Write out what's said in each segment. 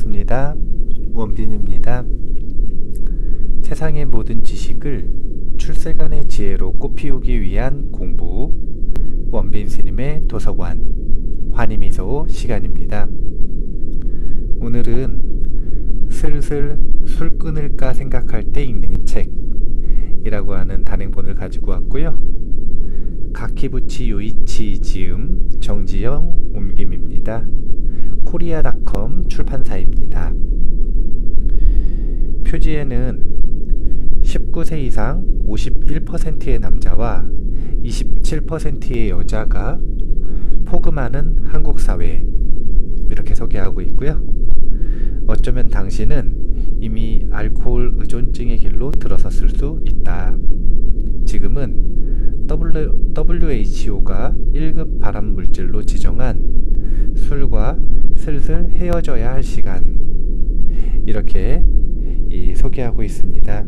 반갑습니다. 원빈입니다. 세상의 모든 지식을 출세간의 지혜로 꽃피우기 위한 공부, 원빈 스님의 도서관 환희미소 시간입니다. 오늘은 슬슬 술 끊을까 생각할 때 읽는 책이라고 하는 단행본을 가지고 왔고요. 가키부치 요이치 지음 정지영 옮김입니다. 코리아닷컴 출판사입니다. 표지에는 19세 이상 51%의 남자와 27%의 여자가 포금하는 한국 사회, 이렇게 소개하고 있고요. 어쩌면 당신은 이미 알코올 의존증의 길로 들어섰을 수 있다. 지금은 WHO가 1급 발암물질로 지정한 술과 슬슬 헤어져야 할 시간, 이렇게 소개하고 있습니다.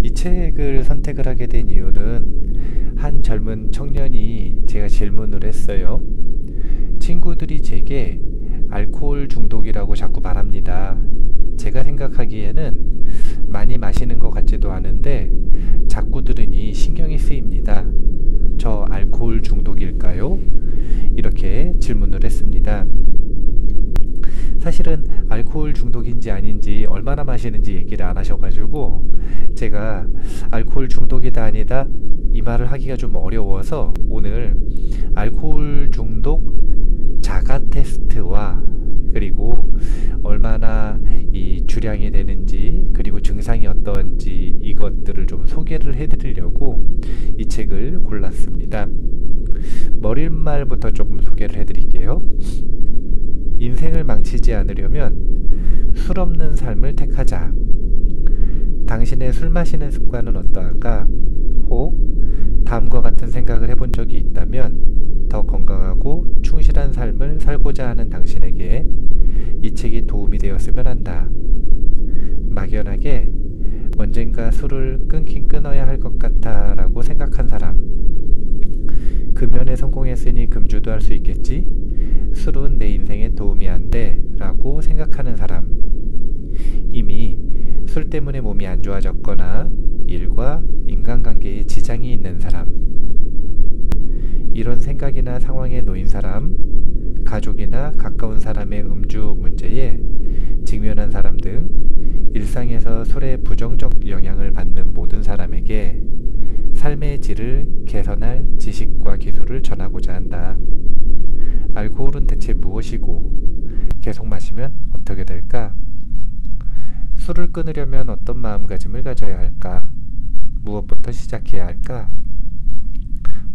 이 책을 선택을 하게 된 이유는 한 젊은 청년이 제가 질문을 했어요. 친구들이 제게 알코올 중독이라고 자꾸 말합니다. 제가 생각하기에는 많이 마시는 것 같지도 않은데 자꾸 들으니 신경이 쓰입니다. 저 알코올 중독일까요? 이렇게 질문을 했습니다. 사실은 알코올 중독인지 아닌지 얼마나 마시는지 얘기를 안 하셔가지고 제가 알코올 중독이다 아니다 이 말을 하기가 좀 어려워서 오늘 알코올 중독 자가 테스트와 그리고 얼마나 이 주량이 되는지 그리고 증상이 어떤지 이것들을 좀 소개를 해드리려고 이 책을 골랐습니다. 머릿말부터 조금 소개를 해드릴게요. 인생을 망치지 않으려면 술 없는 삶을 택하자. 당신의 술 마시는 습관은 어떠한가? 혹 다음과 같은 생각을 해본 적이 있다면 더 건강하고 충실한 삶을 살고자 하는 당신에게 이 책이 도움이 되었으면 한다. 막연하게 언젠가 술을 끊긴 끊어야 할 것 같아 라고 생각한 사람, 금연에 성공했으니 금주도 할 수 있겠지? 술은 내 인생에 도움이 안 돼 라고 생각하는 사람, 이미 술 때문에 몸이 안 좋아졌거나 일과 인간관계에 지장이 있는 사람, 이런 생각이나 상황에 놓인 사람, 가족이나 가까운 사람의 음주 문제에 직면한 사람 등 일상에서 술의 부정적 영향을 받는 모든 사람에게 삶의 질을 개선할 지식과 기술을 전하고자 한다. 알코올은 대체 무엇이고 계속 마시면 어떻게 될까? 술을 끊으려면 어떤 마음가짐을 가져야 할까? 무엇부터 시작해야 할까?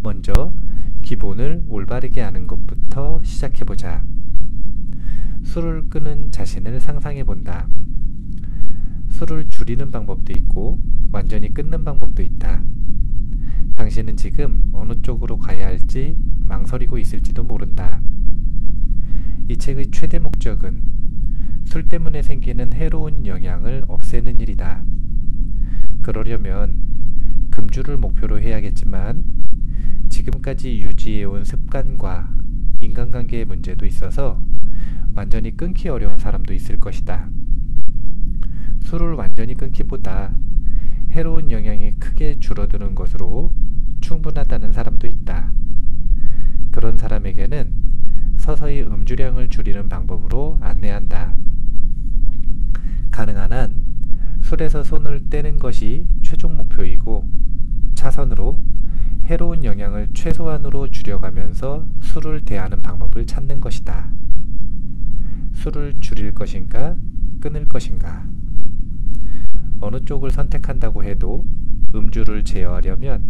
먼저 기본을 올바르게 아는 것부터 시작해보자. 술을 끊은 자신을 상상해본다. 술을 줄이는 방법도 있고 완전히 끊는 방법도 있다. 당신은 지금 어느 쪽으로 가야 할지 망설이고 있을지도 모른다. 이 책의 최대 목적은 술 때문에 생기는 해로운 영향을 없애는 일이다. 그러려면 금주를 목표로 해야겠지만 지금까지 유지해온 습관과 인간관계의 문제도 있어서 완전히 끊기 어려운 사람도 있을 것이다. 술을 완전히 끊기보다 해로운 영향이 크게 줄어드는 것으로 충분하다는 사람도 있다. 그런 사람에게는 서서히 음주량을 줄이는 방법으로 안내한다. 가능한 한 술에서 손을 떼는 것이 최종 목표이고 차선으로 해로운 영향을 최소한으로 줄여가면서 술을 대하는 방법을 찾는 것이다. 술을 줄일 것인가 끊을 것인가? 어느 쪽을 선택한다고 해도 음주를 제어하려면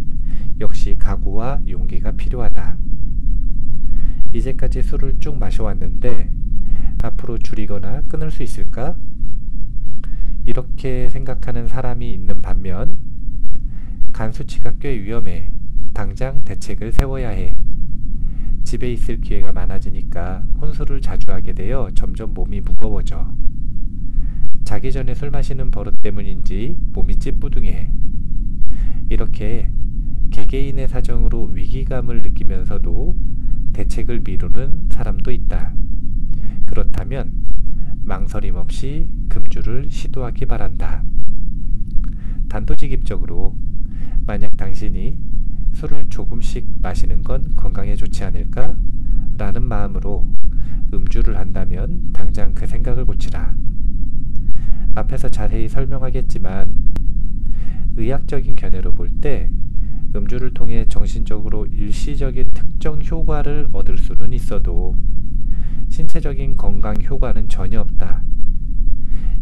역시 각오와 용기가 필요하다. 이제까지 술을 쭉 마셔왔는데 앞으로 줄이거나 끊을 수 있을까? 이렇게 생각하는 사람이 있는 반면 간 수치가 꽤 위험해. 당장 대책을 세워야 해. 집에 있을 기회가 많아지니까 혼술을 자주 하게 되어 점점 몸이 무거워져. 자기 전에 술 마시는 버릇 때문인지 몸이 찌뿌둥해. 이렇게 개개인의 사정으로 위기감을 느끼면서도 대책을 미루는 사람도 있다. 그렇다면 망설임 없이 금주를 시도하기 바란다. 단도직입적으로 만약 당신이 술을 조금씩 마시는 건 건강에 좋지 않을까? 라는 마음으로 음주를 한다면 당장 그 생각을 고치라. 앞에서 자세히 설명하겠지만 의학적인 견해로 볼 때 음주를 통해 정신적으로 일시적인 특정 효과를 얻을 수는 있어도 신체적인 건강 효과는 전혀 없다.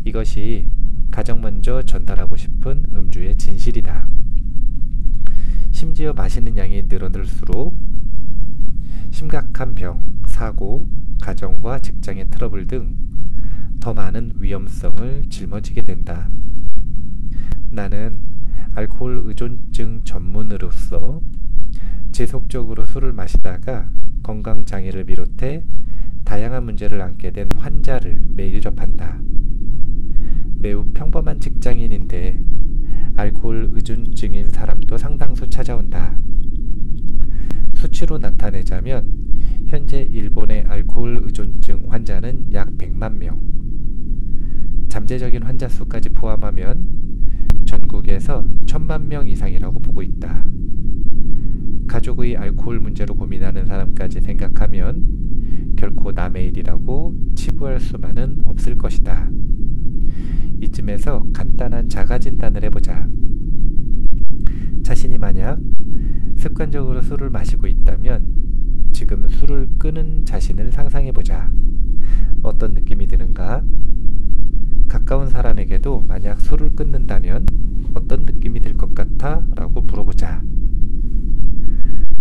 이것이 가장 먼저 전달하고 싶은 음주의 진실이다. 심지어 마시는 양이 늘어날수록 심각한 병, 사고, 가정과 직장의 트러블 등 더 많은 위험성을 짊어지게 된다. 나는 알코올 의존증 전문의로서 지속적으로 술을 마시다가 건강장애를 비롯해 다양한 문제를 안게 된 환자를 매일 접한다. 매우 평범한 직장인인데 알코올 의존증인 사람도 상당수 찾아온다. 수치로 나타내자면 현재 일본의 알코올 의존증 환자는 약 100만 명, 잠재적인 환자 수까지 포함하면 전국에서 1000만 명 이상이라고 보고 있다. 가족의 알코올 문제로 고민하는 사람까지 생각하면 결코 남의 일이라고 치부할 수만은 없을 것이다. 이쯤에서 간단한 자가진단을 해보자. 자신이 만약 습관적으로 술을 마시고 있다면 지금 술을 끄는 자신을 상상해보자. 어떤 느낌이 드는가? 가까운 사람에게도 만약 술을 끊는다면 어떤 느낌이 들 것 같아? 라고 물어보자.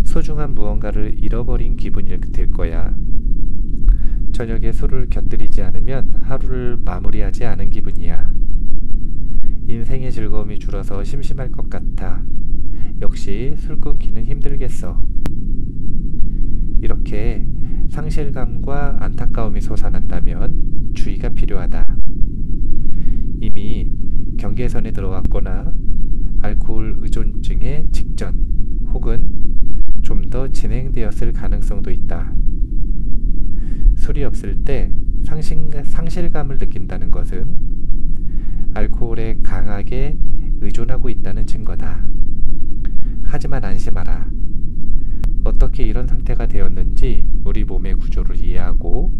소중한 무언가를 잃어버린 기분이 들 거야. 저녁에 술을 곁들이지 않으면 하루를 마무리하지 않은 기분이야. 인생의 즐거움이 줄어서 심심할 것 같아. 역시 술 끊기는 힘들겠어. 이렇게 상실감과 안타까움이 솟아난다면 주의가 필요하다. 이미 경계선에 들어왔거나 알코올 의존증의 직전 혹은 좀 더 진행되었을 가능성도 있다. 술이 없을 때 상실감을 느낀다는 것은 알코올에 강하게 의존하고 있다는 증거다. 하지만 안심하라. 어떻게 이런 상태가 되었는지 우리 몸의 구조를 이해하고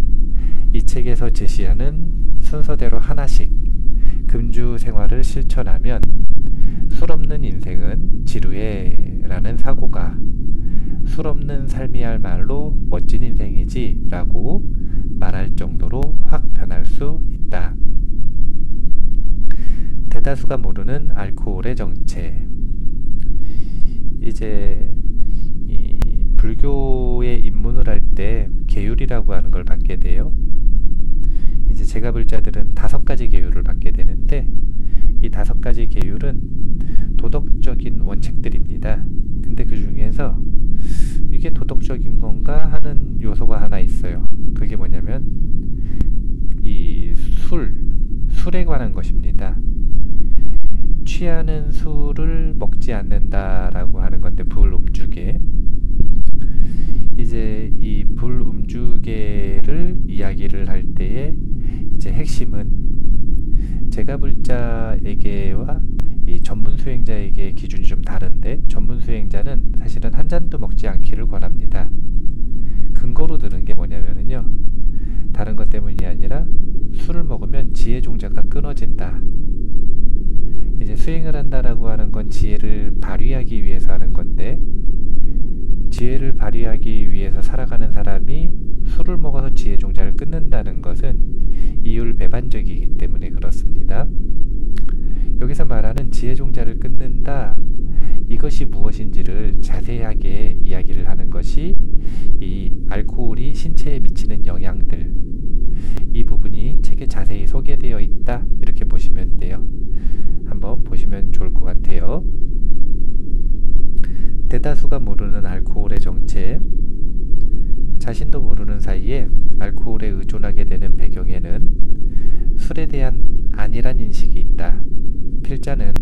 이 책에서 제시하는 순서대로 하나씩 금주 생활을 실천하면 술 없는 인생은 지루해 라는 사고가 술 없는 삶이야말로 멋진 인생이지 라고 말할 정도로 확 변할 수 있다. 대다수가 모르는 알코올의 정체. 이제 이 불교에 입문을 할 때 계율이라고 하는 걸 받게 돼요. 이제 제가 불자들은 5가지 계율을 받게 되는데 이 5가지 계율은 도덕적인 원칙들입니다. 근데 그 중에서 이게 도덕적인 건가 하는 요소가 하나 있어요. 그게 뭐냐면 이 술에 관한 것입니다. 취하는 술을 먹지 않는다라고 하는 건데 불음주계. 이제 이 불음주계를 이야기를 할 때에 이제 핵심은 제가 불자에게와 이 전문 수행자에게 기준이 좀 다른데 전문 수행자는 사실은 한 잔도 먹지 않기를 권합니다. 근거로 드는 게 뭐냐면요. 다른 것 때문이 아니라 술을 먹으면 지혜 종자가 끊어진다. 이제 수행을 한다라고 하는 건 지혜를 발휘하기 위해서 하는 건데 지혜를 발휘하기 위해서 살아가는 사람이 술을 먹어서 지혜 종자를 끊는다는 것은 이율배반적이기 때문에 그렇습니다. 여기서 말하는 지혜 종자를 끊는다, 이것이 무엇인지를 자세하게 이야기를 하는 것이 이 알코올이 신체에 미치는 영향들, 이 부분이 책에 자세히 소개되어 있다, 이렇게 보시면 돼요. 한번 보시면 좋을 것 같아요. 대다수가 모르는 알코올의 정체. 자신도 모르는 사이에 알코올에 의존하게 되는 배경에는 술에 대한 안일한 인식이 있다. 필자는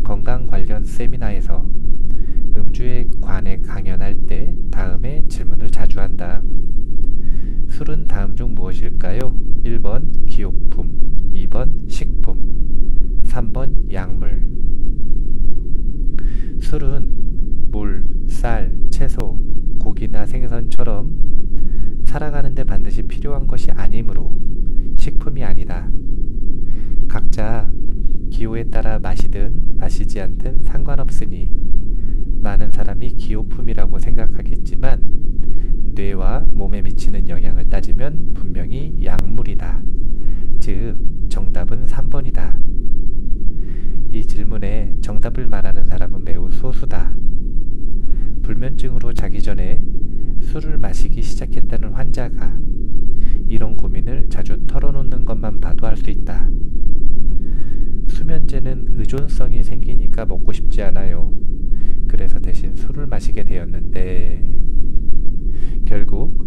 건강 관련 세미나에서 음주에 관해 강연할 때 다음에 질문을 자주 한다. 술은 다음 중 무엇일까요? 1번 기호품, 2번 식품, 3번 약물. 술은 물, 쌀, 채소, 고기나 생선처럼 살아가는데 반드시 필요한 것이 아니므로 식품이 아니다. 각자 기호에 따라 마시든 마시지 않든 상관없으니 많은 사람이 기호품이라고 생각하겠지만 뇌와 몸에 미치는 영향을 따지면 분명히 약물이다. 즉 정답은 3번이다. 이 질문에 정답을 말하는 사람은 매우 소수다. 불면증으로 자기 전에 술을 마시기 시작했다는 환자가 이런 고민을 자주 털어놓는 것만 봐도 알 수 있다. 수면제는 의존성이 생기니까 먹고 싶지 않아요. 그래서 대신 술을 마시게 되었는데 결국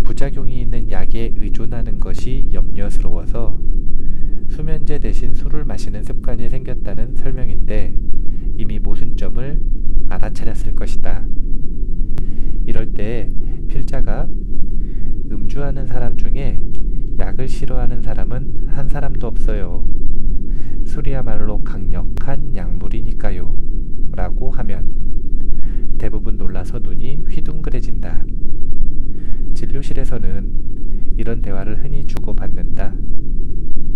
부작용이 있는 약에 의존하는 것이 염려스러워서 수면제 대신 술을 마시는 습관이 생겼다는 설명인데 이미 모순점을 알아차렸을 것이다. 이럴 때 필자가 음주하는 사람 중에 약을 싫어하는 사람은 한 사람도 없어요. 술이야말로 강력한 약물이니까요. 라고 하면 대부분 놀라서 눈이 휘둥그레진다. 진료실에서는 이런 대화를 흔히 주고받는다.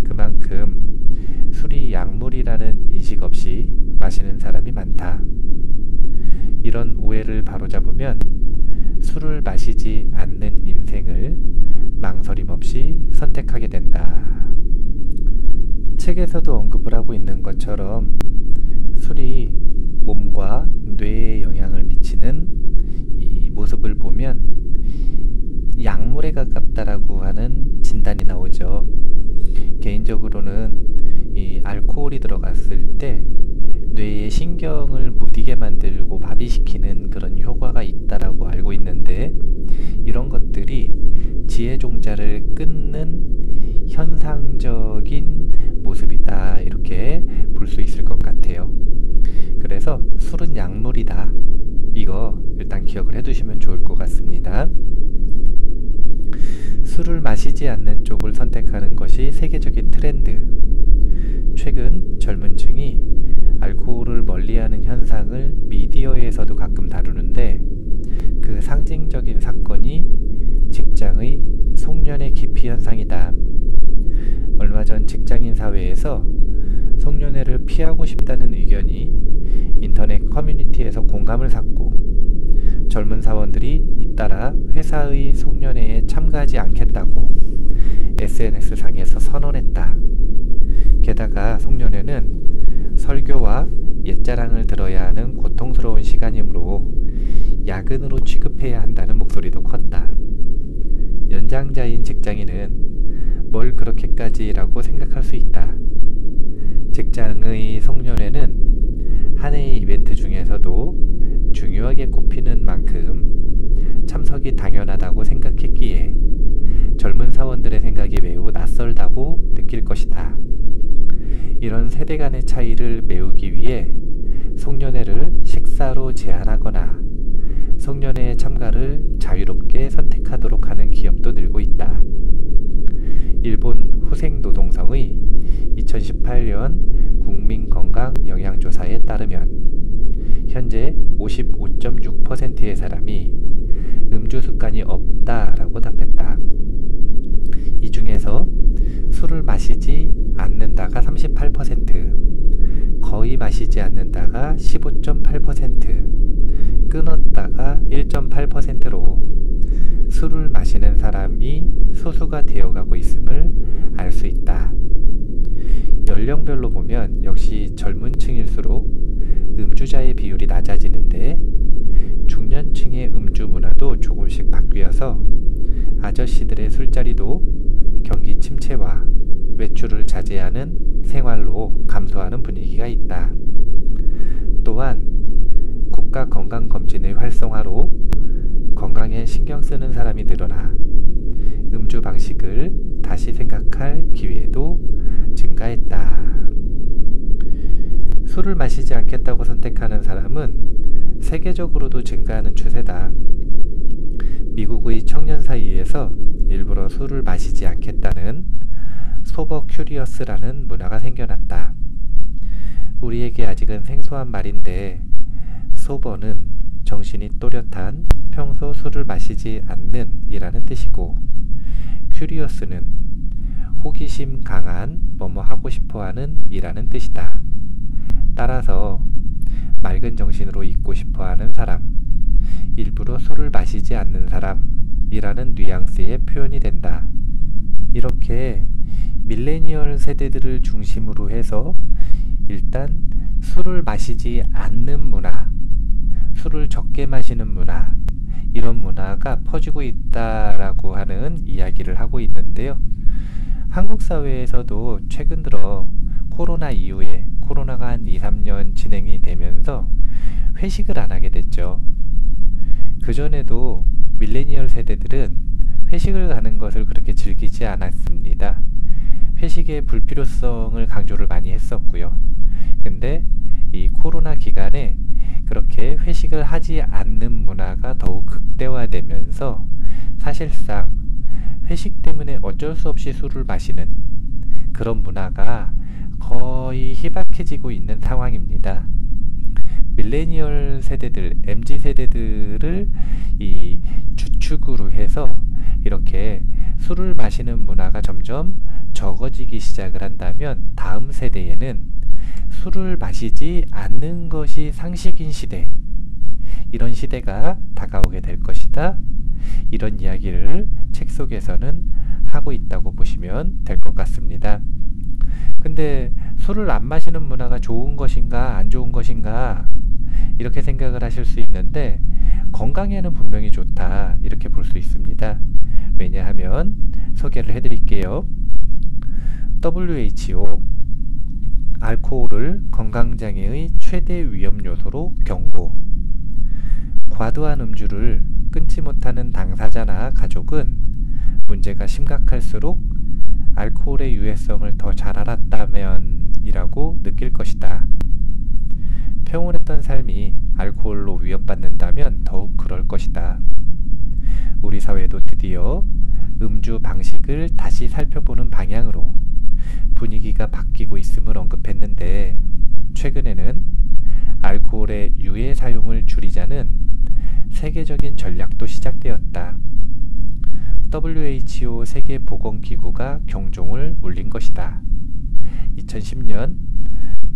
그만큼 술이 약물이라는 인식 없이 마시는 사람이 많다. 이런 오해를 바로잡으면 술을 마시지 않는 인생을 망설임 없이 선택하게 된다. 책에서도 언급을 하고 있는 것처럼 술이 몸과 뇌에 영향을 미치는 이 모습을 보면 약물에 가깝다라고 하는 진단이 나오죠. 개인적으로는 이 알코올이 들어갔을 때 뇌의 신경을 무디게 만들고 마비시키는 그런 효과가 있다라고 알고 있는데 이런 것들이 지혜종자를 끊는 현상적인 모습이다 이렇게 볼 수 있을 것 같아요. 그래서 술은 약물이다. 이거 일단 기억을 해두시면 좋을 것 같습니다. 술을 마시지 않는 쪽을 선택하는 것이 세계적인 트렌드. 최근 젊은 층이 알코올을 멀리하는 현상을 미디어에서도 가끔 다루는데 그 상징적인 사건이 직장의 송년회 기피 현상이다. 얼마 전 직장인 사회에서 송년회를 피하고 싶다는 의견이 인터넷 커뮤니티에서 공감을 샀고 젊은 사원들이 잇따라 회사의 송년회에 참가하지 않겠다고 SNS상에서 선언했다. 게다가 송년회는 설교와 옛자랑을 들어야 하는 고통스러운 시간이므로 야근으로 취급해야 한다는 목소리도 컸다. 연장자인 직장인은 뭘 그렇게까지라고 생각할 수 있다. 직장의 송년회는 한 해의 이벤트 중에서도 중요하게 꼽히는 만큼 참석이 당연하다고 생각했기에 젊은 사원들의 생각이 매우 낯설다고 느낄 것이다. 이런 세대 간의 차이를 메우기 위해 송년회를 식사로 제한하거나 송년회에 참가를 자유롭게 선택하도록 하는 기업도 늘고 있다. 일본 후생노동성의 2018년 국민건강영양조사에 따르면 현재 55.6%의 사람이 음주 습관이 없다라고 답했다. 이 중에서 술을 마시지 않는다가 38%, 거의 마시지 않는다가 15.8%, 끊었다가 1.8%로 술을 마시는 사람이 소수가 되어가고 있음을 알 수 있다. 연령별로 보면 역시 젊은 층일수록 음주자의 비율이 낮아지는데 중년층의 음주 문화도 조금씩 바뀌어서 아저씨들의 술자리도 경기 침체와 외출을 자제하는 생활로 감소하는 분위기가 있다. 또한 국가건강검진의 활성화로 건강에 신경 쓰는 사람이 늘어나 음주 방식을 다시 생각할 기회도 증가했다. 술을 마시지 않겠다고 선택하는 사람은 세계적으로도 증가하는 추세다. 미국의 청년 사이에서 일부러 술을 마시지 않겠다는 소버 큐리어스라는 문화가 생겨났다. 우리에게 아직은 생소한 말인데 소버는 정신이 또렷한 평소 술을 마시지 않는 이라는 뜻이고 큐리어스는 호기심 강한 뭐뭐 하고 싶어하는 이라는 뜻이다. 따라서 맑은 정신으로 있고 싶어하는 사람, 일부러 술을 마시지 않는 사람이라는 뉘앙스의 표현이 된다. 이렇게 밀레니얼 세대들을 중심으로 해서 일단 술을 마시지 않는 문화, 술을 적게 마시는 문화, 이런 문화가 퍼지고 있다라고 하는 이야기를 하고 있는데요. 한국 사회에서도 최근 들어 코로나 이후에 코로나가 한 2, 3년 진행이 되면서 회식을 안 하게 됐죠. 그전에도 밀레니얼 세대들은 회식을 가는 것을 그렇게 즐기지 않았습니다. 회식의 불필요성을 강조를 많이 했었고요. 근데 이 코로나 기간에 그렇게 회식을 하지 않는 문화가 더욱 극대화되면서 사실상 회식 때문에 어쩔 수 없이 술을 마시는 그런 문화가 거의 희박해지고 있는 상황입니다. 밀레니얼 세대들, MZ 세대들을 이 주축으로 해서 이렇게 술을 마시는 문화가 점점 적어지기 시작을 한다면 다음 세대에는 술을 마시지 않는 것이 상식인 시대, 이런 시대가 다가오게 될 것이다. 이런 이야기를 책 속에서는 하고 있다고 보시면 될 것 같습니다. 근데 술을 안 마시는 문화가 좋은 것인가 안 좋은 것인가 이렇게 생각을 하실 수 있는데 건강에는 분명히 좋다 이렇게 볼 수 있습니다. 왜냐하면 소개를 해드릴게요. WHO 알코올을 건강장애의 최대 위험 요소로 경고. 과도한 음주를 끊지 못하는 당사자나 가족은 문제가 심각할수록 알코올의 유해성을 더 잘 알았다면 이라고 느낄 것이다. 평온했던 삶이 알코올로 위협받는다면 더욱 그럴 것이다. 우리 사회도 드디어 음주 방식을 다시 살펴보는 방향으로 분위기가 바뀌고 있음을 언급했는데 최근에는 알코올의 유해 사용을 줄이자는 세계적인 전략도 시작되었다. WHO 세계보건기구가 경종을 울린 것이다. 2010년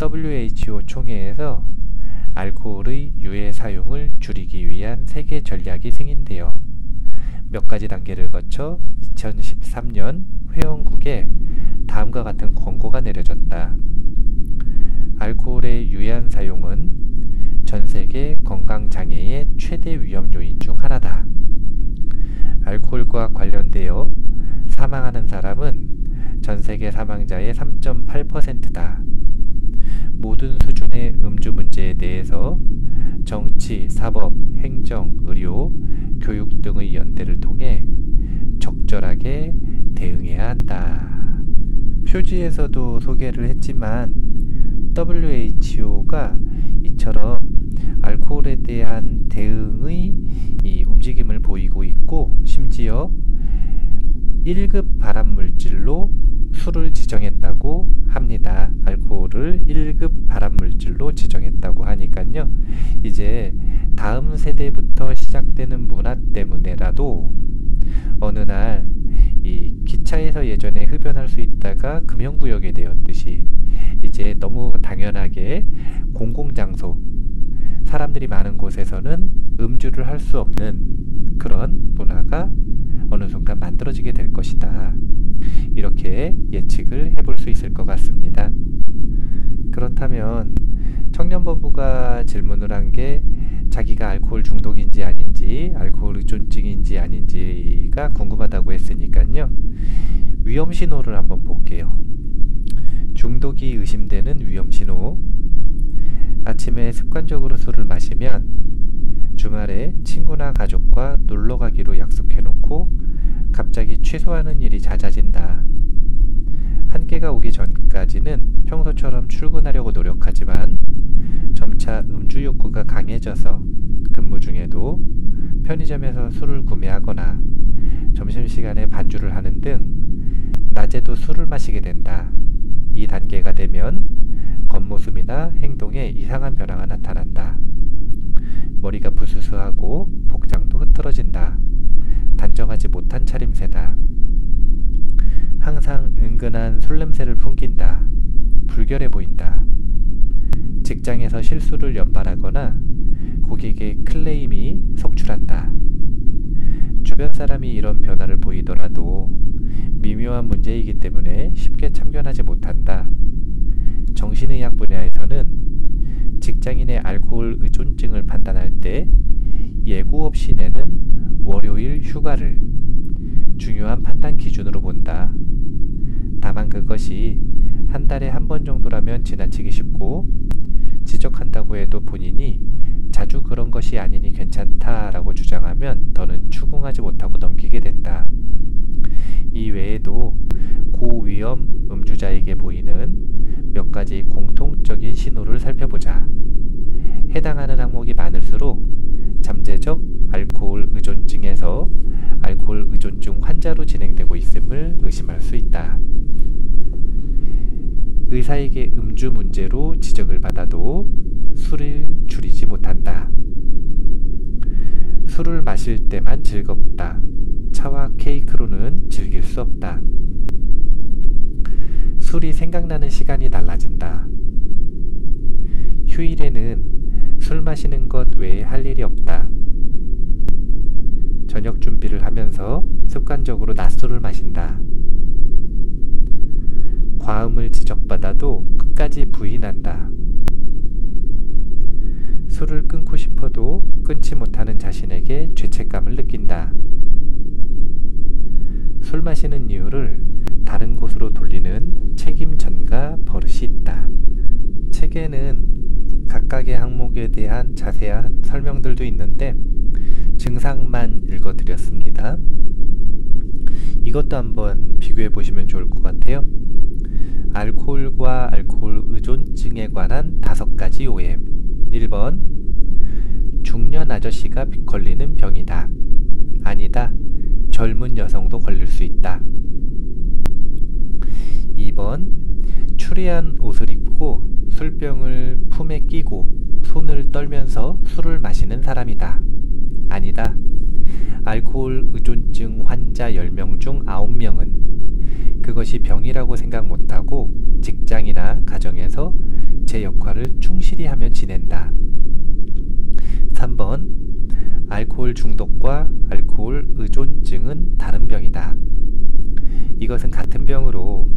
WHO 총회에서 알코올의 유해 사용을 줄이기 위한 세계 전략이 승인되어 몇 가지 단계를 거쳐 2013년 회원국에 다음과 같은 권고가 내려졌다. 알코올의 유해한 사용은 전 세계 건강장애의 최대 위험 요인 중 하나다. 알코올과 관련되어 사망하는 사람은 전 세계 사망자의 3.8%다. 모든 수준의 음주 문제에 대해서 정치, 사법, 행정, 의료, 교육 등의 연대를 통해 적절하게 대응해야 한다. 표지에서도 소개를 했지만 WHO가 이처럼 알코올에 대한 대응의 이 움직임을 보이고 있고 심지어 1급 발암물질로 술을 지정했다고 합니다. 알코올을 1급 발암물질로 지정했다고 하니까요. 이제 다음 세대부터 시작되는 문화 때문에라도 어느 날 이 기차에서 예전에 흡연할 수 있다가 금연구역에 되었듯이 이제 너무 당연하게 공공장소, 사람들이 많은 곳에서는 음주를 할 수 없는 그런 문화가 어느 순간 만들어지게 될 것이다. 이렇게 예측을 해볼 수 있을 것 같습니다. 그렇다면 청년부부가 질문을 한 게 자기가 알코올 중독인지 아닌지, 알코올 의존증인지 아닌지가 궁금하다고 했으니까요. 위험 신호를 한번 볼게요. 중독이 의심되는 위험 신호. 아침에 습관적으로 술을 마시면 주말에 친구나 가족과 놀러 가기로 약속해놓고 갑자기 취소하는 일이 잦아진다. 한계가 오기 전까지는 평소처럼 출근하려고 노력하지만 점차 음주 욕구가 강해져서 근무 중에도 편의점에서 술을 구매하거나 점심시간에 반주를 하는 등 낮에도 술을 마시게 된다. 이 단계가 되면 겉모습이나 행동에 이상한 변화가 나타난다. 머리가 부스스하고 복장도 흐트러진다. 단정하지 못한 차림새다. 항상 은근한 술 냄새를 풍긴다. 불결해 보인다. 직장에서 실수를 연발하거나 고객의 클레임이 속출한다. 주변 사람이 이런 변화를 보이더라도 미묘한 문제이기 때문에 쉽게 참견하지 못한다. 정신의학 분야에서는 직장인의 알코올 의존증을 판단할 때 예고 없이 내는 월요일 휴가를 중요한 판단 기준으로 본다. 다만 그것이 한 달에 한 번 정도라면 지나치기 쉽고 지적한다고 해도 본인이 자주 그런 것이 아니니 괜찮다라고 주장하면 더는 추궁하지 못하고 넘기게 된다. 이 외에도 고위험 음주자에게 보이는 몇 가지 공통적인 신호를 살펴보자. 해당하는 항목이 많을수록 잠재적 알코올 의존증에서 알코올 의존증 환자로 진행되고 있음을 의심할 수 있다. 의사에게 음주 문제로 지적을 받아도 술을 줄이지 못한다. 술을 마실 때만 즐겁다. 차와 케이크로는 즐길 수 없다. 술이 생각나는 시간이 달라진다. 휴일에는 술 마시는 것 외에 할 일이 없다. 저녁 준비를 하면서 습관적으로 낮술을 마신다. 과음을 지적받아도 끝까지 부인한다. 술을 끊고 싶어도 끊지 못하는 자신에게 죄책감을 느낀다. 술 마시는 이유를 다른 곳으로 돌리는 책임 전가 버릇이 있다. 책에는 각각의 항목에 대한 자세한 설명들도 있는데 증상만 읽어드렸습니다. 이것도 한번 비교해 보시면 좋을 것 같아요. 알코올과 알코올 의존증에 관한 5가지 오해. 1번, 중년 아저씨가 걸리는 병이다. 아니다. 젊은 여성도 걸릴 수 있다. 2번, 추리한 옷을 입고 술병을 품에 끼고 손을 떨면서 술을 마시는 사람이다. 아니다. 알코올 의존증 환자 10명 중 9명은 그것이 병이라고 생각 못하고 직장이나 가정에서 제 역할을 충실히 하며 지낸다. 3번, 알코올 중독과 알코올 의존증은 다른 병이다. 이것은 같은 병으로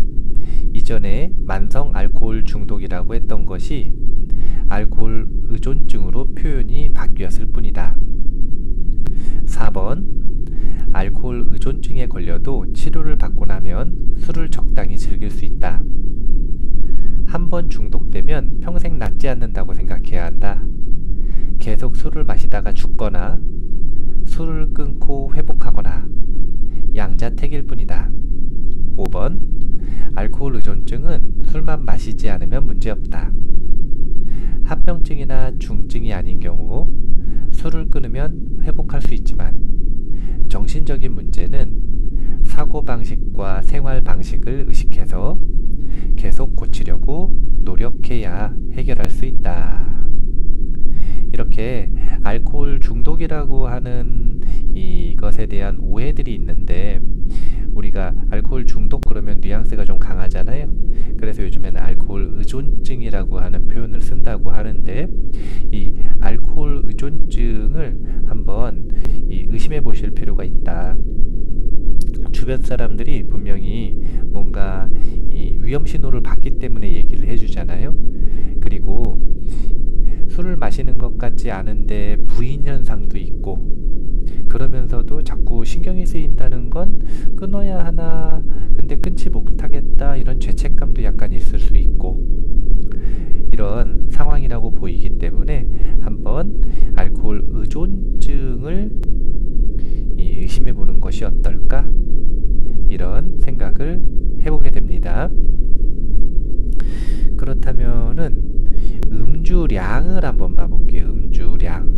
이전에 만성 알코올 중독이라고 했던 것이 알코올 의존증으로 표현이 바뀌었을 뿐이다. 4번, 알코올 의존증에 걸려도 치료를 받고 나면 술을 적당히 즐길 수 있다. 한 번 중독되면 평생 낫지 않는다고 생각해야 한다. 계속 술을 마시다가 죽거나 술을 끊고 회복하거나 양자택일 뿐이다. 5번, 알코올 의존증은 술만 마시지 않으면 문제없다. 합병증이나 중증이 아닌 경우 술을 끊으면 회복할 수 있지만 정신적인 문제는 사고방식과 생활방식을 의식해서 계속 고치려고 노력해야 해결할 수 있다. 이렇게 알코올 중독이라고 하는 이것에 대한 오해들이 있는데 우리가 알코올 중독 그러면 뉘앙스가 좀 강하잖아요. 그래서 요즘에는 알코올 의존증이라고 하는 표현을 쓴다고 하는데 이 알코올 의존증을 한번 의심해 보실 필요가 있다. 주변 사람들이 분명히 뭔가 위험 신호를 받기 때문에 얘기를 해주잖아요. 그리고 술을 마시는 것 같지 않은데 부인 현상도 있고 그러면서도 자꾸 신경이 쓰인다는 건 끊어야 하나 근데 끊지 못하겠다 이런 죄책감도 약간 있을 수 있고 이런 상황이라고 보이기 때문에 한번 알코올 의존증을 의심해 보는 것이 어떨까 이런 생각을 해보게 됩니다. 그렇다면은 음주량을 한번 봐볼게요. 음주량.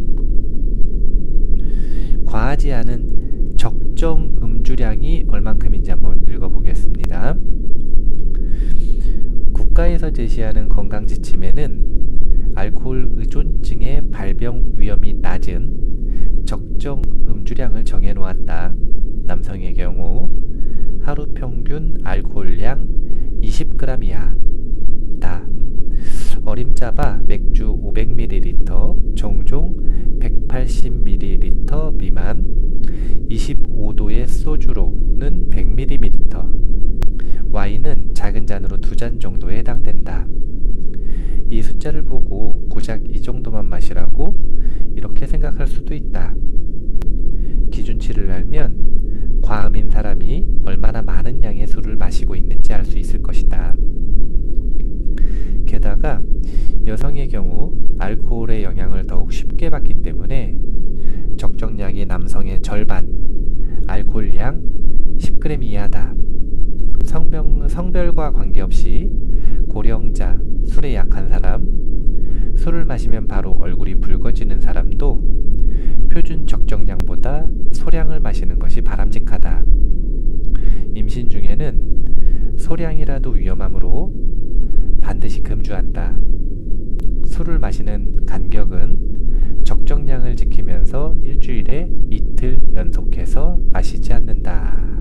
높아지 않은 적정 음주량이 얼만큼인지 한번 읽어보겠습니다. 국가에서 제시하는 건강지침에는 알코올 의존증의 발병 위험이 낮은 적정 음주량을 정해놓았다. 남성의 경우 하루 평균 알코올량 20g 이하다. 어림잡아 맥주 500ml, 정종 180ml 미만, 25도의 소주로는 100ml, 와인은 작은 잔으로 2잔 정도에 해당된다. 이 숫자를 보고 고작 이 정도만 마시라고 이렇게 생각할 수도 있다. 기준치를 알면 과음인 사람이 얼마나 많은 양의 술을 마시고 있는지 알 수 있을 것이다. 게다가 여성의 경우 알코올의 영향을 더욱 쉽게 받기 때문에 적정량이 남성의 절반, 알코올량 10g 이하다. 성별과 관계없이 고령자, 술에 약한 사람, 술을 마시면 바로 얼굴이 붉어지는 사람도 표준 적정량보다 소량을 마시는 것이 바람직하다. 임신 중에는 소량이라도 위험하므로 반드시 금주한다. 술을 마시는 간격은 적정량을 지키면서 일주일에 이틀 연속해서 마시지 않는다.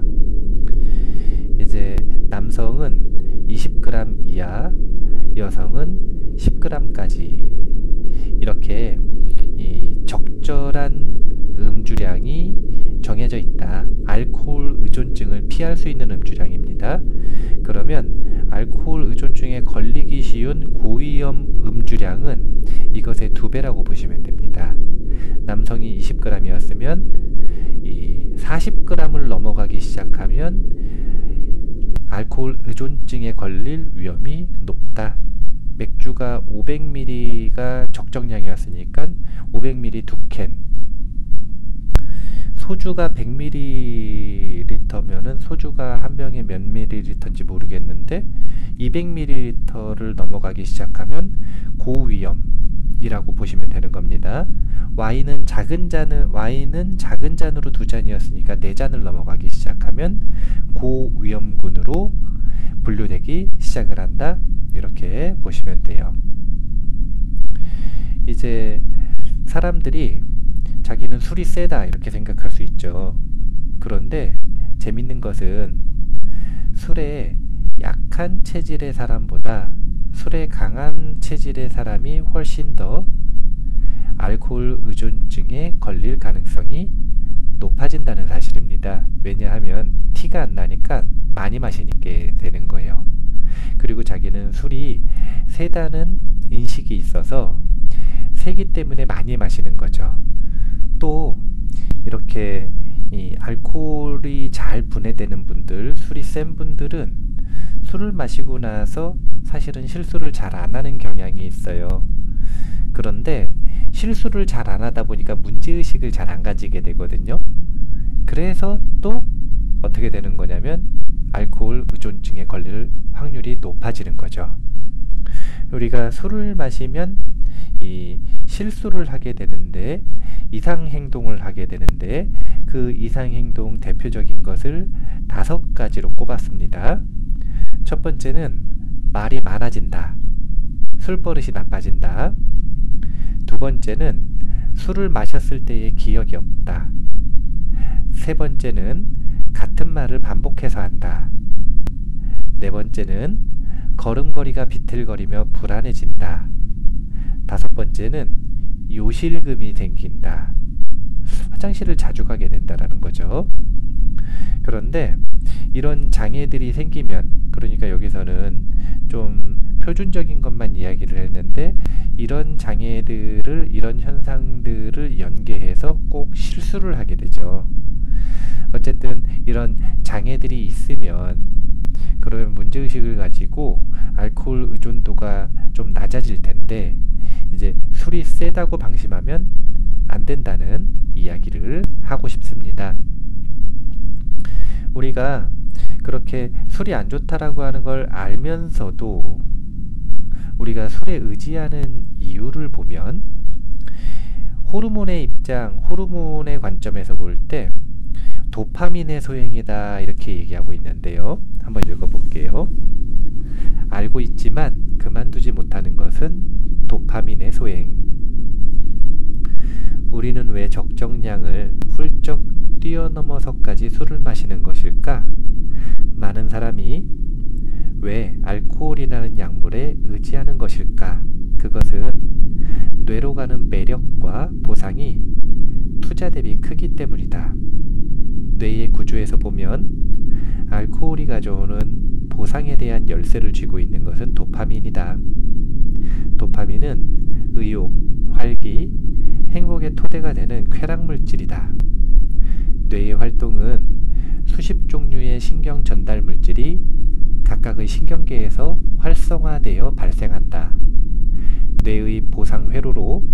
이제 남성은 20g 이하, 여성은 10g까지 이렇게 이 적절한 음주량이 정해져 있다. 알코올 의존증을 피할 수 있는 음주량입니다. 그러면 알코올 의존증에 걸리기 쉬운 고위험 음주량은 이것의 2배라고 보시면 됩니다. 남성이 20g이었으면 이 40g을 넘어가기 시작하면 알코올 의존증에 걸릴 위험이 높다. 맥주가 500ml가 적정량이었으니까 500ml 2캔, 소주가 100ml면은 소주가 한 병에 몇 ml인지 모르겠는데 200ml를 넘어가기 시작하면 고위험이라고 보시면 되는 겁니다. 와인은 작은 잔으로 2잔이었으니까 4잔을 넘어가기 시작하면 고위험군으로 분류되기 시작을 한다. 이렇게 보시면 돼요. 이제 사람들이 자기는 술이 세다 이렇게 생각할 수 있죠. 그런데 재밌는 것은 술에 약한 체질의 사람보다 술에 강한 체질의 사람이 훨씬 더 알코올 의존증에 걸릴 가능성이 높아진다는 사실입니다. 왜냐하면 티가 안 나니까 많이 마시니까 되는 거예요. 그리고 자기는 술이 세다는 인식이 있어서 세기 때문에 많이 마시는 거죠. 또 이렇게 이 알코올이 잘 분해되는 분들, 술이 센 분들은 술을 마시고 나서 사실은 실수를 잘 안 하는 경향이 있어요. 그런데 실수를 잘 안 하다 보니까 문제의식을 잘 안 가지게 되거든요. 그래서 또 어떻게 되는 거냐면 알코올 의존증에 걸릴 확률이 높아지는 거죠. 우리가 술을 마시면 이 실수를 하게 되는데, 이상행동을 하게 되는데, 그 이상행동 대표적인 것을 5가지로 꼽았습니다. 첫 번째는 말이 많아진다. 술버릇이 나빠진다. 두 번째는 술을 마셨을 때의 기억이 없다. 세 번째는 같은 말을 반복해서 한다. 네 번째는 걸음걸이가 비틀거리며 불안해진다. 다섯 번째는 요실금이 생긴다. 화장실을 자주 가게 된다라는 거죠. 그런데 이런 장애들이 생기면, 그러니까 여기서는 좀 표준적인 것만 이야기를 했는데, 이런 장애들을, 이런 현상들을 연계해서 꼭 실수를 하게 되죠. 어쨌든 이런 장애들이 있으면, 그러면 문제의식을 가지고 알코올 의존도가 좀 낮아질 텐데, 이제 술이 세다고 방심하면 안 된다는 이야기를 하고 싶습니다. 우리가 그렇게 술이 안 좋다라고 하는 걸 알면서도 우리가 술에 의지하는 이유를 보면, 호르몬의 관점에서 볼 때 도파민의 소행이다 이렇게 얘기하고 있는데요. 한번 읽어볼게요. 알고 있지만 그만두지 못하는 것은 도파민의 소행. 우리는 왜 적정량을 훌쩍 뛰어넘어서까지 술을 마시는 것일까? 많은 사람이 왜 알코올이라는 약물에 의지하는 것일까? 그것은 뇌로 가는 매력과 보상이 투자 대비 크기 때문이다. 뇌의 구조에서 보면 알코올이 가져오는 보상에 대한 열쇠를 쥐고 있는 것은 도파민이다. 도파민은 의욕, 활기, 행복의 토대가 되는 쾌락물질이다. 뇌의 활동은 수십 종류의 신경 전달 물질이 각각의 신경계에서 활성화되어 발생한다. 뇌의 보상 회로로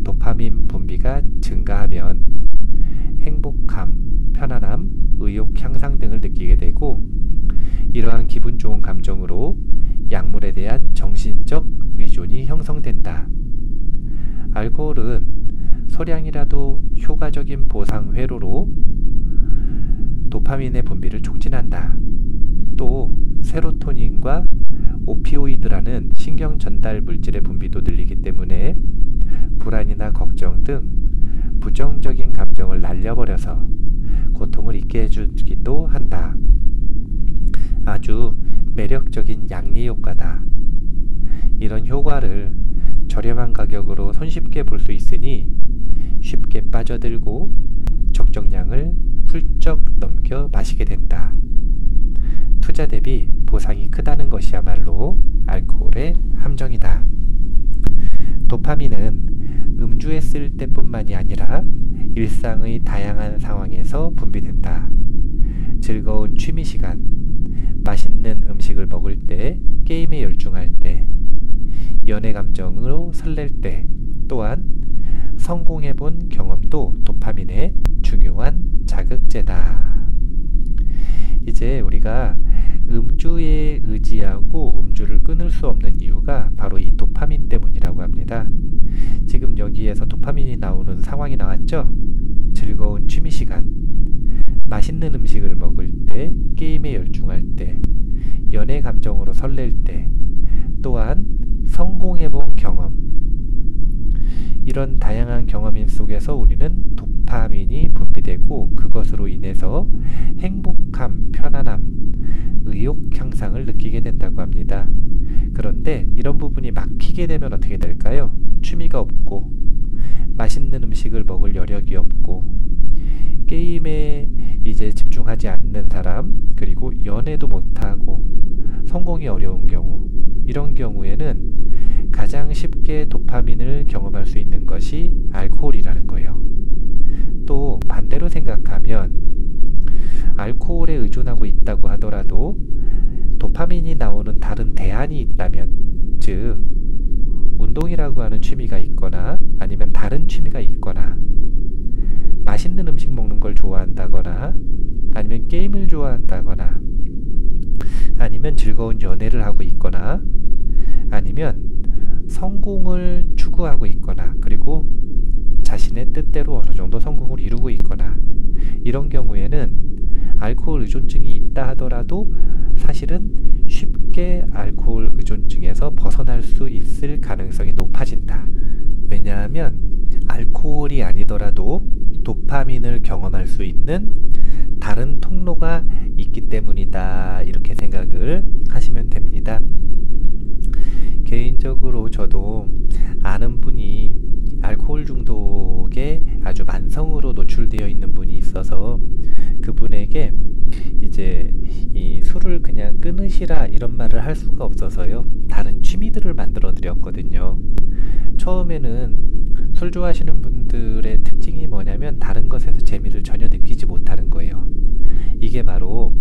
도파민 분비가 증가하면 행복감, 편안함, 의욕 향상 등을 느끼게 되고, 이러한 기분 좋은 감정으로 약물에 대한 정신적 의존이 형성된다. 알코올은 소량이라도 효과적인 보상 회로로 도파민의 분비를 촉진한다. 또 세로토닌과 오피오이드라는 신경 전달 물질의 분비도 늘리기 때문에 불안이나 걱정 등 부정적인 감정을 날려버려서 고통을 잊게 해주기도 한다. 아주 매력적인 양리 효과다. 이런 효과를 저렴한 가격으로 손쉽게 볼 수 있으니 쉽게 빠져들고 적정량을 훌쩍 넘겨 마시게 된다. 투자 대비 보상이 크다는 것이야말로 알코올의 함정이다. 도파민은 음주했을 때뿐만이 아니라 일상의 다양한 상황에서 분비된다. 즐거운 취미시간, 맛있는 음식을 먹을 때, 게임에 열중할 때, 연애 감정으로 설렐 때, 또한 성공해본 경험도 도파민의 중요한 자극제다. 이제 우리가 음주에 의지하고 음주를 끊을 수 없는 이유가 바로 이 도파민 때문이라고 합니다. 지금 여기에서 도파민이 나오는 상황이 나왔죠? 즐거운 취미시간, 맛있는 음식을 먹을 때, 게임에 열중할 때, 연애 감정으로 설렐 때, 또한 성공해본 경험, 이런 다양한 경험인 속에서 우리는 도파민이 분비되고 그것으로 인해서 행복함, 편안함, 의욕 향상을 느끼게 된다고 합니다. 그런데 이런 부분이 막히게 되면 어떻게 될까요? 취미가 없고 맛있는 음식을 먹을 여력이 없고 게임에 이제 집중하지 않는 사람, 그리고 연애도 못하고 성공이 어려운 경우, 이런 경우에는 가장 쉽게 도파민을 경험할 수 있는 것이 알코올이라는 거예요. 또 반대로 생각하면 알코올에 의존하고 있다고 하더라도 도파민이 나오는 다른 대안이 있다면, 즉 운동이라고 하는 취미가 있거나 아니면 다른 취미가 있거나 맛있는 음식 먹는 걸 좋아한다거나 아니면 게임을 좋아한다거나 아니면 즐거운 연애를 하고 있거나 아니면 성공을 추구하고 있거나 그리고 자신의 뜻대로 어느 정도 성공을 이루고 있거나, 이런 경우에는 알코올 의존증이 있다 하더라도 사실은 쉽게 알코올 의존증에서 벗어날 수 있을 가능성이 높아진다. 왜냐하면 알코올이 아니더라도 도파민을 경험할 수 있는 다른 통로가 있기 때문이다, 이렇게 생각을 하시면 됩니다. 개인적으로 저도 아는 분이 알코올 중독에 아주 만성으로 노출되어 있는 분이 있어서 그분에게 이제 이 술을 그냥 끊으시라 이런 말을 할 수가 없어서요, 다른 취미들을 만들어 드렸거든요. 처음에는 술 좋아하시는 분들의 특징이 뭐냐면 다른 것에서 재미를 전혀 느끼지 못하는 거예요. 이게 바로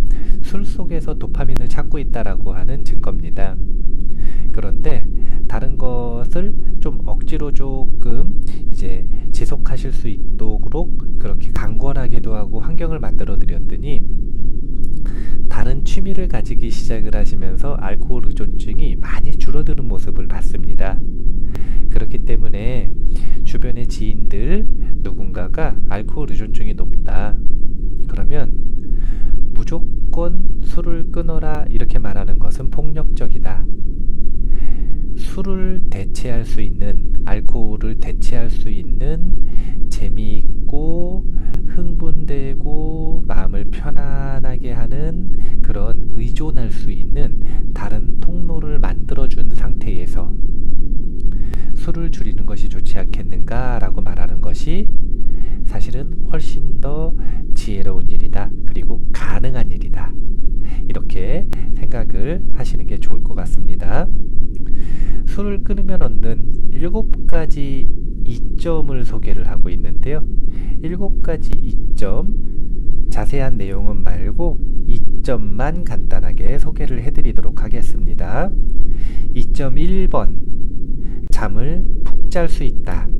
술 속에서 도파민을 찾고 있다라고 하는 증거입니다. 그런데 다른 것을 좀 억지로 조금 이제 지속하실 수 있도록 그렇게 강권하기도 하고 환경을 만들어 드렸더니 다른 취미를 가지기 시작을 하시면서 알코올 의존증이 많이 줄어드는 모습을 봤습니다. 그렇기 때문에 주변의 지인들 누군가가 알코올 의존증이 높다. 그러면 무조건 술을 끊어라 이렇게 말하는 것은 폭력적이다. 술을 대체할 수 있는, 알코올을 대체할 수 있는 재미있고 흥분되고 마음을 편안하게 하는 그런 의존할 수 있는 다른 통로를 만들어준 상태에서 술을 줄이는 것이 좋지 않겠는가 라고 말하는 것이 사실은 훨씬 더 지혜로운 일이다. 그리고 가능한 일이다. 이렇게 생각을 하시는 게 좋을 것 같습니다. 술을 끊으면 얻는 7가지 이점을 소개를 하고 있는데요. 7가지 이점, 자세한 내용은 말고 이점만 간단하게 소개를 해드리도록 하겠습니다. 이점 1번, 잠을 푹 잘 수 있다.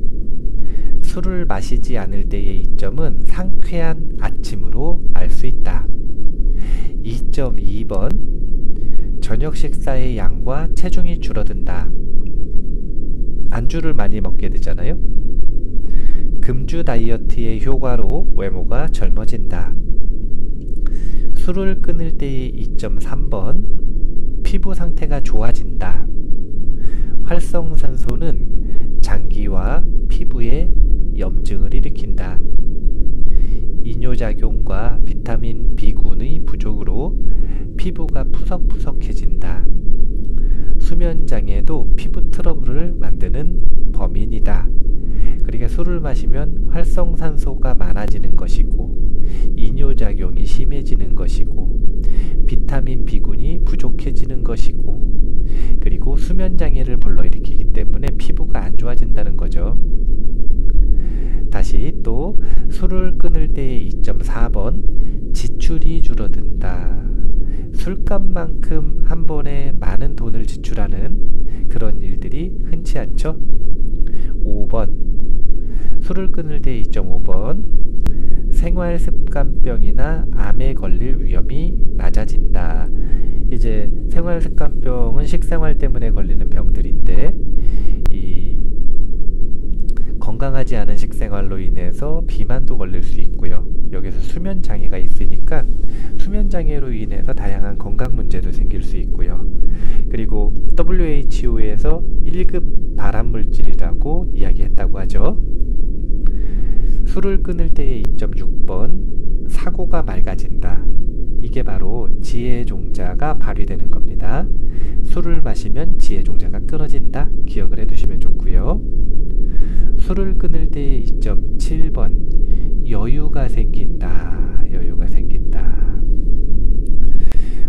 술을 마시지 않을 때의 이점은 상쾌한 아침으로 알 수 있다. 2.2번, 저녁 식사의 양과 체중이 줄어든다. 안주를 많이 먹게 되잖아요. 금주 다이어트의 효과로 외모가 젊어진다. 술을 끊을 때의 2.3번, 피부 상태가 좋아진다. 활성산소는 장기와 피부에 염증을 일으킨다. 이뇨작용과 비타민 B군의 부족으로 피부가 푸석푸석해진다. 수면장애도 피부 트러블을 만드는 범인이다. 그러니까 술을 마시면 활성산소가 많아지는 것이고 이뇨작용이 심해지는 것이고 비타민 B군이 부족해지는 것이고 그리고 수면장애를 불러일으키기 때문에 피부가 안 좋아진다는 거죠. 다시 또 술을 끊을 때의 2.4번, 지출이 줄어든다. 술값만큼 한 번에 많은 돈을 지출하는 그런 일들이 흔치 않죠. 5번, 술을 끊을 때 2.5번, 생활습관병이나 암에 걸릴 위험이 낮아진다. 이제 생활습관병은 식생활 때문에 걸리는 병들인데 이 건강하지 않은 식생활로 인해서 비만도 걸릴 수 있고요. 여기서 수면장애가 있으니까 수면장애로 인해서 다양한 건강 문제도 생길 수 있고요. 그리고 WHO에서 1급 발암물질이라고 이야기했다고 하죠. 술을 끊을 때의 2.6번, 사고가 맑아진다. 이게 바로 지혜종자가 발휘되는 겁니다. 술을 마시면 지혜종자가 끊어진다. 기억을 해두시면 좋고요. 술을 끊을 때의 2.7번, 여유가 생긴다. 여유가 생긴다.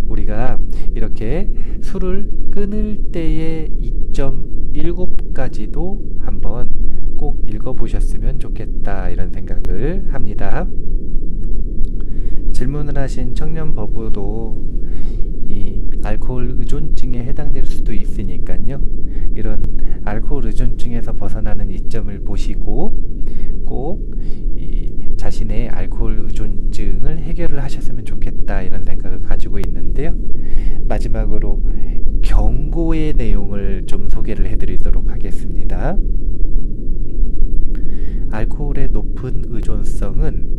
우리가 이렇게 술을 끊을 때의 2.7가지도 한번 꼭 읽어보셨으면 좋겠다 이런 생각을 합니다. 질문을 하신 청년 버부도 이 알코올 의존증에 해당될 수도 있으니까요. 이런 알코올 의존증에서 벗어나는 이점을 보시고 꼭 이 자신의 알코올 의존증을 해결을 하셨으면 좋겠다 이런 생각을 가지고 있는데요. 마지막으로 경고의 내용을 좀 소개를 해드리도록 하겠습니다. 알코올의 높은 의존성은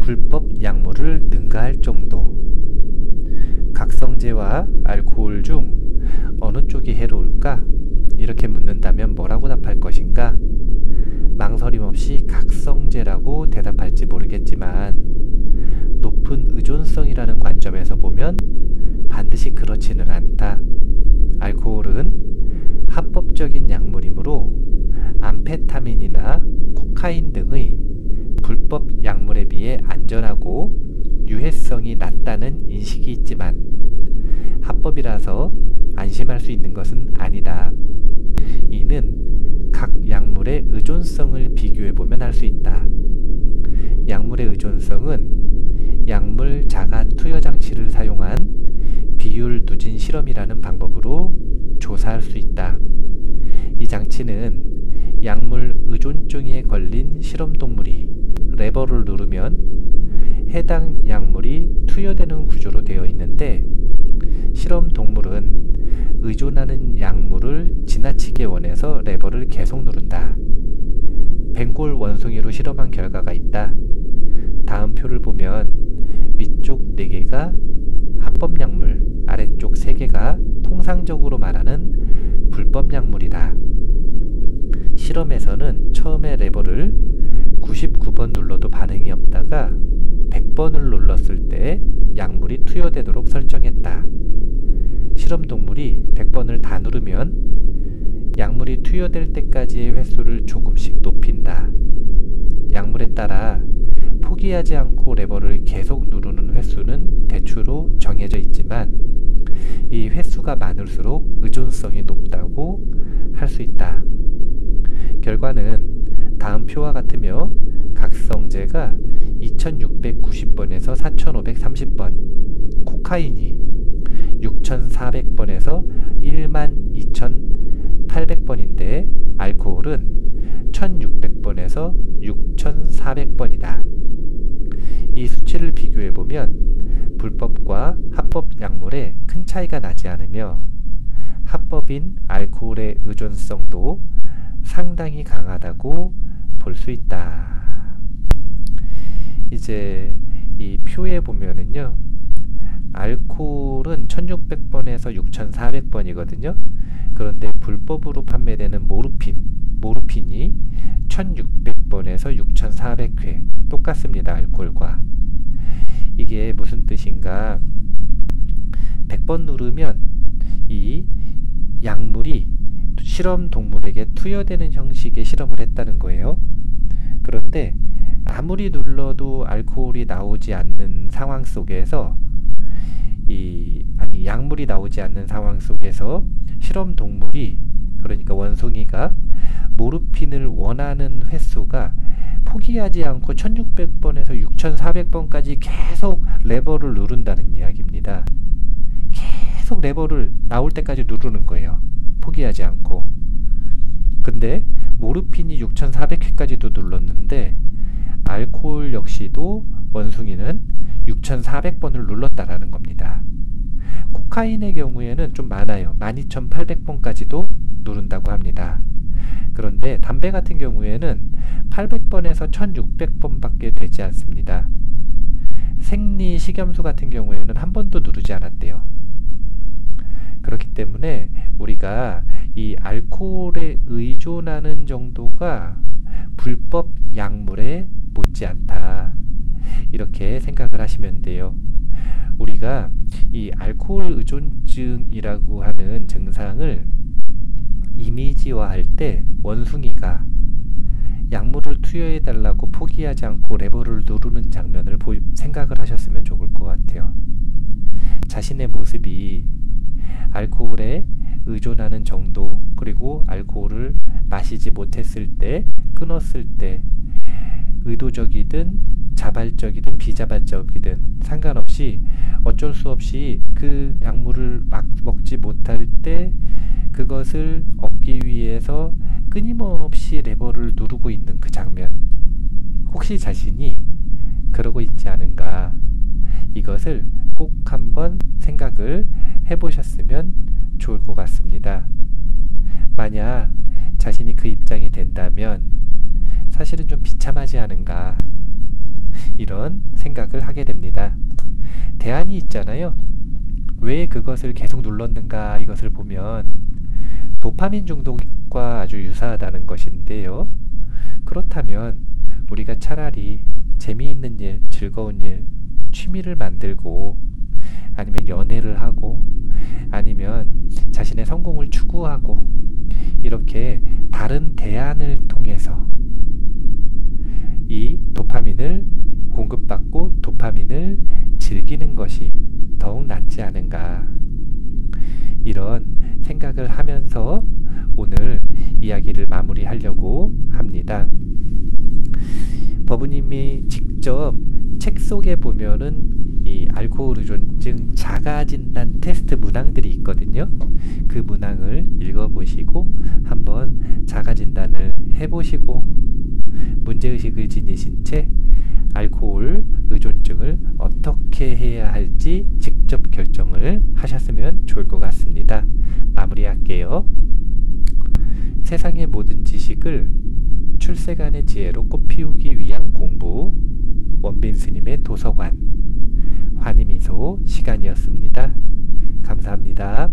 불법 약물을 능가할 정도. 각성제와 알코올 중 어느 쪽이 해로울까? 이렇게 묻는다면 뭐라고 답할 것인가? 망설임 없이 각성제라고 대답할지 모르겠지만 높은 의존성이라는 관점에서 보면 반드시 그렇지는 않다. 알코올은 합법적인 약물이므로 암페타민이나 코카인 등의 불법 약물에 비해 안전하고 유해성이 낮다는 인식이 있지만 합법이라서 안심할 수 있는 것은 아니다. 이는 각 약물의 의존성을 비교해보면 알 수 있다. 약물의 의존성은 약물 자가 투여 장치를 사용한 비율 누진 실험이라는 방법으로 조사할 수 있다. 이 장치는 약물 의존증에 걸린 실험동물이 레버를 누르면 해당 약물이 투여되는 구조로 되어 있는데 실험동물은 의존하는 약물을 지나치게 원해서 레버를 계속 누른다. 벵골 원숭이로 실험한 결과가 있다. 다음 표를 보면 위쪽 4개가 합법 약물, 아래쪽 3개가 통상적으로 말하는 불법 약물이다. 실험에서는 처음에 레버를 99번 눌러도 반응이 없다가 100번을 눌렀을 때 약물이 투여되도록 설정했다. 실험 동물이 100번을 다 누르면 약물이 투여될 때까지의 횟수를 조금씩 높인다. 약물에 따라 포기하지 않고 레버를 계속 누르는 횟수는 대충 정해져 있지만 이 횟수가 많을수록 의존성이 높다고 할 수 있다. 결과는 다음 표와 같으며 각성제가 2690번에서 4530번, 코카인이 6400번에서 12800번인데 알코올은 1600번에서 6400번이다. 이 수치를 비교해보면 불법과 합법 약물에 큰 차이가 나지 않으며 합법인 알코올의 의존성도 상당히 강하다고 볼 수 있다. 이제 이 표에 보면은요, 알코올은 1600번에서 6400번이거든요. 그런데 불법으로 판매되는 모르핀이 1600번에서 6400회 똑같습니다. 알코올과. 이게 무슨 뜻인가? 100번 누르면 이 약물이 실험 동물에게 투여되는 형식의 실험을 했다는 거예요. 그런데 아무리 눌러도 알코올이 나오지 않는 상황 속에서 약물이 나오지 않는 상황 속에서 실험 동물이, 그러니까 원숭이가 모르핀을 원하는 횟수가 포기하지 않고 1600번에서 6400번까지 계속 레버를 누른다는 이야기입니다. 계속 레버를 나올 때까지 누르는 거예요. 포기하지 않고. 근데 모르핀이 6400회까지도 눌렀는데 알코올 역시도 원숭이는 6400번을 눌렀다라는 겁니다. 코카인의 경우에는 좀 많아요. 12800번까지도 누른다고 합니다. 그런데 담배 같은 경우에는 800번에서 1600번밖에 되지 않습니다. 생리 식염수 같은 경우에는 한 번도 누르지 않았대요. 그렇기 때문에 우리가 이 알코올에 의존하는 정도가 불법 약물에 못지않다, 이렇게 생각을 하시면 돼요. 우리가 이 알코올 의존증이라고 하는 증상을 이미지화할 때 원숭이가 약물을 투여해 달라고 포기하지 않고 레버를 누르는 장면을 생각을 하셨으면 좋을 것 같아요. 자신의 모습이 알코올에 의존하는 정도, 그리고 알코올을 마시지 못했을 때, 끊었을 때, 의도적이든 자발적이든 비자발적이든 상관없이 어쩔 수 없이 그 약물을 막 먹지 못할 때 그것을 얻기 위해서 끊임없이 레버를 누르고 있는 그 장면, 혹시 자신이 그러고 있지 않은가, 이것을 꼭 한번 생각을 해보셨으면 좋을 것 같습니다. 만약 자신이 그 입장이 된다면 사실은 좀 비참하지 않은가, 이런 생각을 하게 됩니다. 대안이 있잖아요. 왜 그것을 계속 눌렀는가, 이것을 보면 도파민 중독과 아주 유사하다는 것인데요. 그렇다면 우리가 차라리 재미있는 일, 즐거운 일, 취미를 만들고, 아니면 연애를 하고, 아니면 자신의 성공을 추구하고, 이렇게 다른 대안을 통해서 이 도파민을 공급받고 도파민을 즐기는 것이 더욱 낫지 않은가, 이런 생각을 하면서 오늘 이야기를 마무리하려고 합니다. 버부님이 직접 책 속에 보면은 이 알코올 의존증 자가진단 테스트 문항들이 있거든요. 그 문항을 읽어보시고 한번 자가진단을 해보시고 문제의식을 지니신 채 알코올 의존증을 어떻게 해야 할지 직접 결정을 하셨으면 좋을 것 같습니다. 마무리할게요. 세상의 모든 지식을 출세간의 지혜로 꽃피우기 위한 공부, 원빈 스님의 도서관, 환희미소 시간이었습니다. 감사합니다.